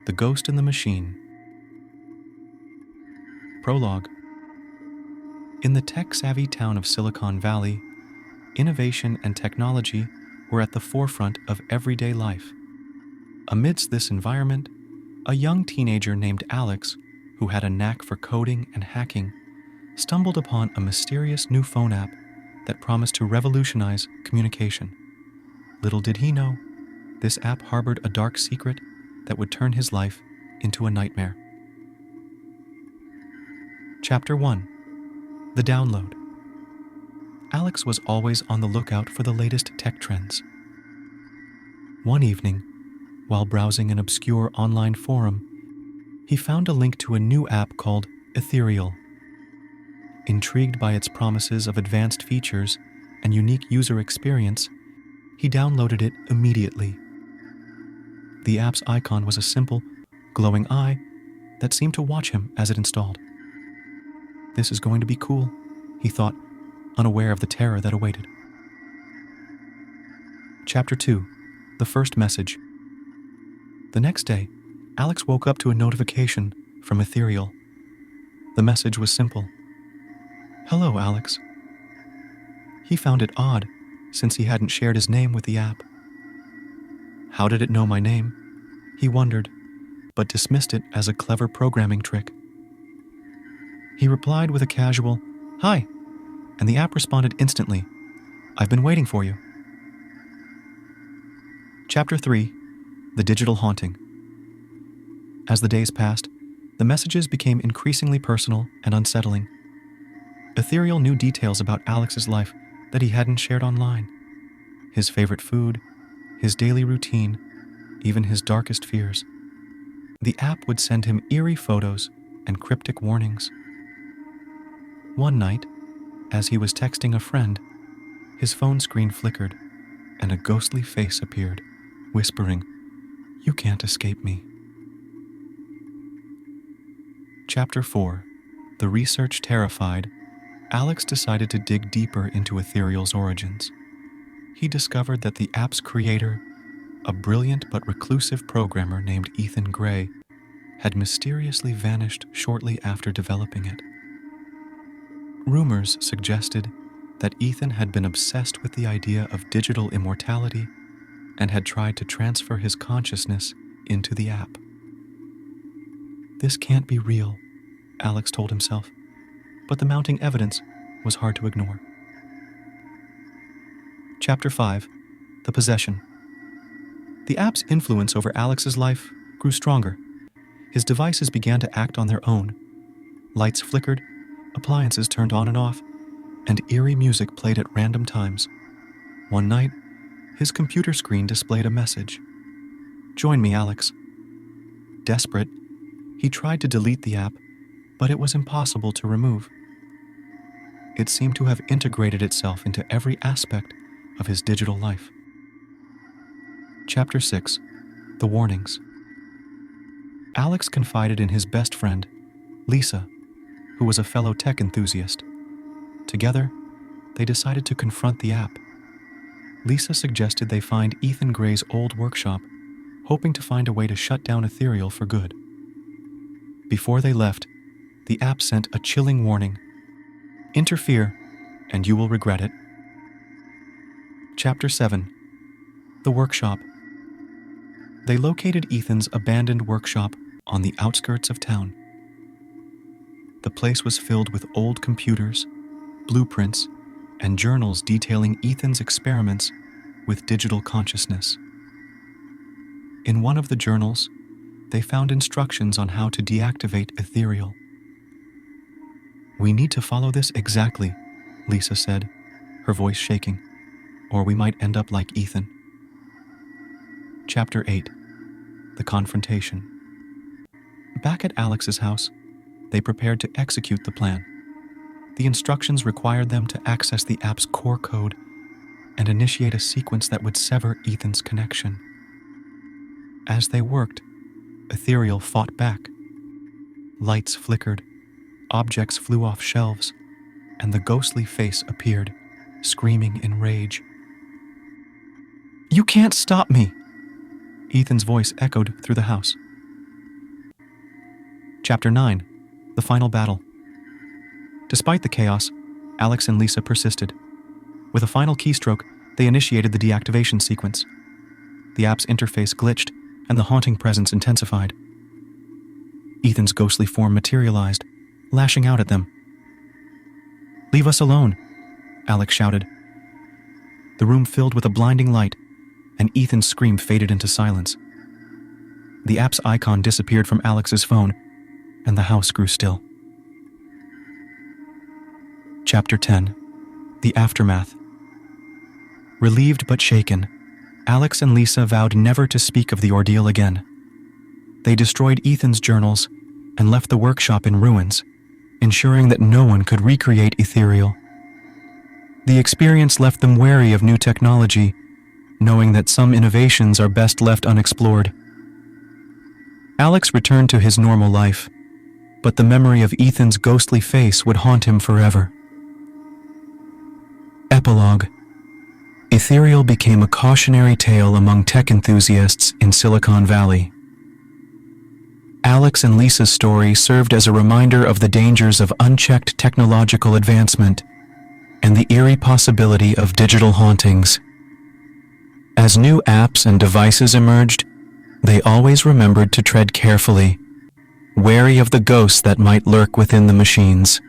The Ghost in the Machine. Prologue. In the tech-savvy town of Silicon Valley, innovation and technology were at the forefront of everyday life. Amidst this environment, a young teenager named Alex, who had a knack for coding and hacking, stumbled upon a mysterious new phone app that promised to revolutionize communication. Little did he know, this app harbored a dark secret that would turn his life into a nightmare. Chapter 1. The Download. Alex was always on the lookout for the latest tech trends. One evening, while browsing an obscure online forum, he found a link to a new app called Ethereal. Intrigued by its promises of advanced features and unique user experience, he downloaded it immediately. The app's icon was a simple, glowing eye that seemed to watch him as it installed. This is going to be cool, he thought, unaware of the terror that awaited. Chapter 2. The First Message. The next day, Alex woke up to a notification from Ethereal. The message was simple. "Hello, Alex." He found it odd, since he hadn't shared his name with the app. How did it know my name? He wondered, but dismissed it as a clever programming trick. He replied with a casual, "Hi," and the app responded instantly, "I've been waiting for you." Chapter 3. The Digital Haunting. As the days passed, the messages became increasingly personal and unsettling. Ethereal knew details about Alex's life that he hadn't shared online. His favorite food, his daily routine, even his darkest fears. The app would send him eerie photos and cryptic warnings. One night, as he was texting a friend, his phone screen flickered and a ghostly face appeared, whispering, "You can't escape me." Chapter 4. The Research Terrified, Alex decided to dig deeper into Ethereal's origins. He discovered that the app's creator, a brilliant but reclusive programmer named Ethan Gray, had mysteriously vanished shortly after developing it. Rumors suggested that Ethan had been obsessed with the idea of digital immortality and had tried to transfer his consciousness into the app. This can't be real, Alex told himself, but the mounting evidence was hard to ignore. Chapter 5. The Possession. The app's influence over Alex's life grew stronger. His devices began to act on their own. Lights flickered, appliances turned on and off, and eerie music played at random times. One night, his computer screen displayed a message. "Join me, Alex." Desperate, he tried to delete the app, but it was impossible to remove. It seemed to have integrated itself into every aspect of his digital life. Chapter 6. The Warnings. Alex confided in his best friend, Lisa, who was a fellow tech enthusiast. Together, they decided to confront the app. Lisa suggested they find Ethan Gray's old workshop, hoping to find a way to shut down Ethereal for good. Before they left, the app sent a chilling warning: "Interfere, and you will regret it." Chapter 7. The Workshop. They located Ethan's abandoned workshop on the outskirts of town. The place was filled with old computers, blueprints, and journals detailing Ethan's experiments with digital consciousness. In one of the journals, they found instructions on how to deactivate Ethereal. "We need to follow this exactly," Lisa said, her voice shaking, "or we might end up like Ethan." Chapter 8. The Confrontation. Back at Alex's house, they prepared to execute the plan. The instructions required them to access the app's core code and initiate a sequence that would sever Ethan's connection. As they worked, Ethereal fought back. Lights flickered, objects flew off shelves, and the ghostly face appeared, screaming in rage. "You can't stop me!" Ethan's voice echoed through the house. Chapter 9. The Final Battle. Despite the chaos, Alex and Lisa persisted. With a final keystroke, they initiated the deactivation sequence. The app's interface glitched, and the haunting presence intensified. Ethan's ghostly form materialized, lashing out at them. "Leave us alone," Alex shouted. The room filled with a blinding light, and Ethan's scream faded into silence. The app's icon disappeared from Alex's phone, and the house grew still. Chapter 10. The Aftermath. Relieved but shaken, Alex and Lisa vowed never to speak of the ordeal again. They destroyed Ethan's journals and left the workshop in ruins, ensuring that no one could recreate Ethereal. The experience left them wary of new technology, knowing that some innovations are best left unexplored. Alex returned to his normal life, but the memory of Ethan's ghostly face would haunt him forever. Epilogue. Ethereal became a cautionary tale among tech enthusiasts in Silicon Valley. Alex and Lisa's story served as a reminder of the dangers of unchecked technological advancement and the eerie possibility of digital hauntings. As new apps and devices emerged, they always remembered to tread carefully, wary of the ghosts that might lurk within the machines.